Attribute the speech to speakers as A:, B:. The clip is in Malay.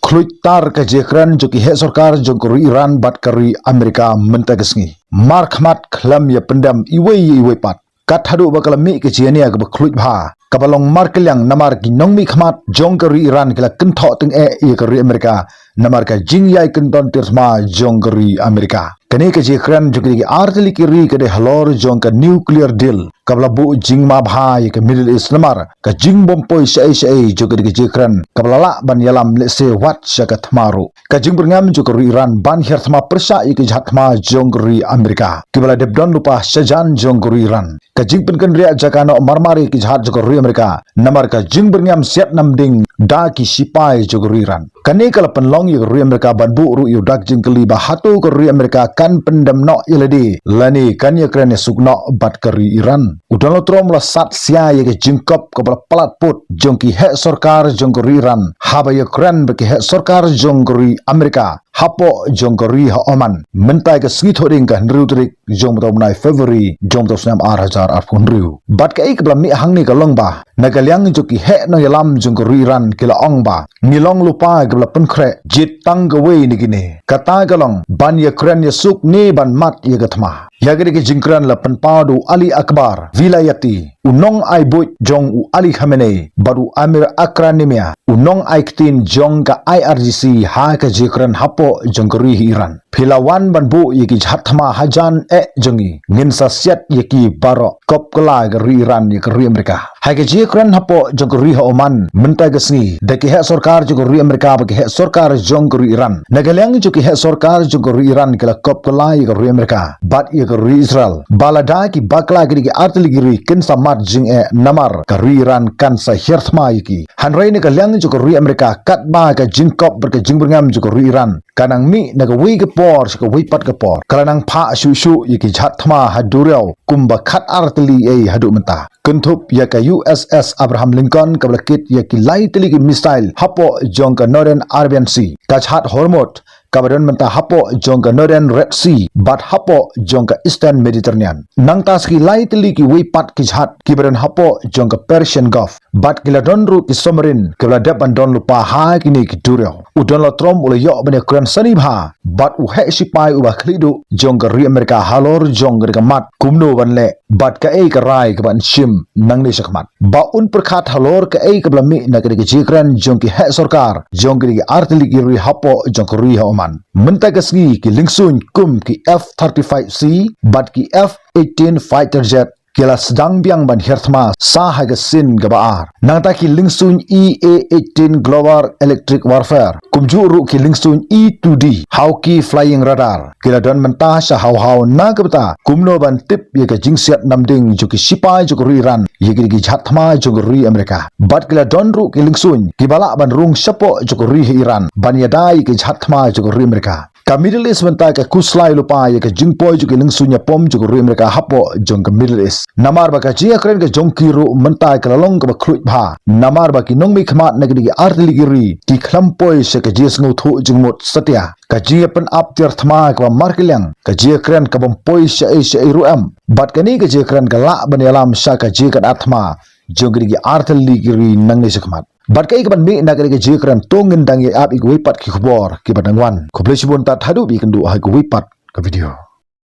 A: Kluitar ke jekran joki he sarkar jongkori Iran bat kari Amerika mentagesngi. Mark mat klam ya pendam iwe pat. Kat hadu bakal mi ke jiania ke bakluit bha. Kabalong markelang namar ki nongmi khmat jongkori Iran kila kentok teng ye kari Amerika. Namar ka jingyai kenton tirsma jongkori Amerika. Kani ke jekran joki artili kiri ke de halor jongka nuclear deal. Kabla bu jing ma bhai ke Middle East namar ka jing bom poi shai joki ke jekran kabla la ban yalam lese wat shakat maru ka jing berngam joki Iran ban her thma persa ke jhatma jongkori Amerika kibala debdon lupa shajan jongkori Iran ka jing penken ria jakano marmari ke jhat jongkori Amerika namar ka jing berngam siap namding da ki sipai jongkori Iran kani kala penlong ye ri Amerika ban bu ru yu dak jing kali ba hatu ke ri Amerika kan pendam no yeledi lani kan ye krene sukno bat kari Iran udalo trom la sat sia ye ke jingkop ke palat put jongki he sarkar jongkori Iran haba ye kran be ke he sarkar jongkori Amerika hapo jongkori ha Oman mentai ke sgi thoding ka nrutrik jong to nai February jong to snam 2000 riu bat ka ik blam mi hangni ka longba nagalyang joki he no yalam jongkori Iran kila ongba ngilong lupa ke bla penkre jit tang ke we ni gini kata galong ban ye kran ye suk ni ban mat ye gatma yagri ke jingkran la penpadu Ali Akbar vilayati unong ai boy jong u Ali Khamenei baru Amir Akranimia unong ai ktin jong ka IRGC ha ka jikran hapo jongkori Iran philawan ban bu yeki jhatma hajan jongi ngin sa siat yeki baro kop kala ga Iran ye kri Amerika ha ka jikran hapo jongkori Oman mentai gasni deki he sarkar jongkori Amerika ba he sarkar jongkori Iran nagalyang joki he sarkar jongkori Iran kala kop kala ye kri Amerika bat ye kri Israel balada ki bakla ki artiligiri kin samat jing namar kari Iran kan sa hirthma yiki hanrai ne kalyang jokori Amerika kat ba ka jingkop ber ka jingbringam jokori Iran kanang mi na ka wi ke por ka wi pat ka por kalanang pha shu yiki jhatma hadurau kumba khat artili hadu menta kuntup ya ka USS Abraham Lincoln kablakit yaki lightly ki missile hapo jong ka Northern Arabian Sea ka jhat hormot kabadan menta hapo jongka Northern Red Sea bat hapo jongka Eastern Mediterranean nang taski lightly ki wipat ki jhat kibadan hapo jongka Persian Gulf bat kiladon ru ki submarine kila depan don lupa ha kini ki duryo udon lo trom ule yo bene kran sani bha bat u he sipai u bakhlidu jongka ri Amerika halor jongka ka mat kumno banle bat ka ka rai ka ban shim nang ni sakmat ba un perkhat halor ka ka blami na ka jikran jongki he sarkar jongki artili ki ri hapo jongka ri Oman menta kasgi ki lingsun kum ki F-35C bat ki F-18 fighter jet kila sedang biang ban herthma sa hagasin gabaar nangta ki lingsun EA-18 Global Electric Warfare kumjuru ki lingsun E-2D Hawkeye flying radar kila don menta sa haw na gabta kumno ban tip ye ka jingsiat namding juki sipai jokori Iran ye ki jhatma jokori Amerika bat kila don ru ki lingsun ki bala ban rung sapo jokori Iran ban yadai ki jhatma jokori Amerika ka Middle East menta ka kuslai lupa ye ka jingpoi juki lingsunya pom jokori Amerika hapo jong ka Middle East namar ba ka jia kren ka jongkiru menta ka lalong ka bakluit bha namar ba ki nongmi khmat nagdi artiligiri ti khlampoi se ka jis ngau thu jingmot satya ka jia pen ap tirthma ka markelyang ka jia kren ka bompoi se ruam bat kani ka jia kren ka la banyalam sa ka jia ka athma jongri artiligiri nangne sekmat bat kai kaban mi nagari ka jikran tongin dangi ap igwipat ki khubor ki badangwan khoblesibon tat hadu bi kendu ha igwipat ka video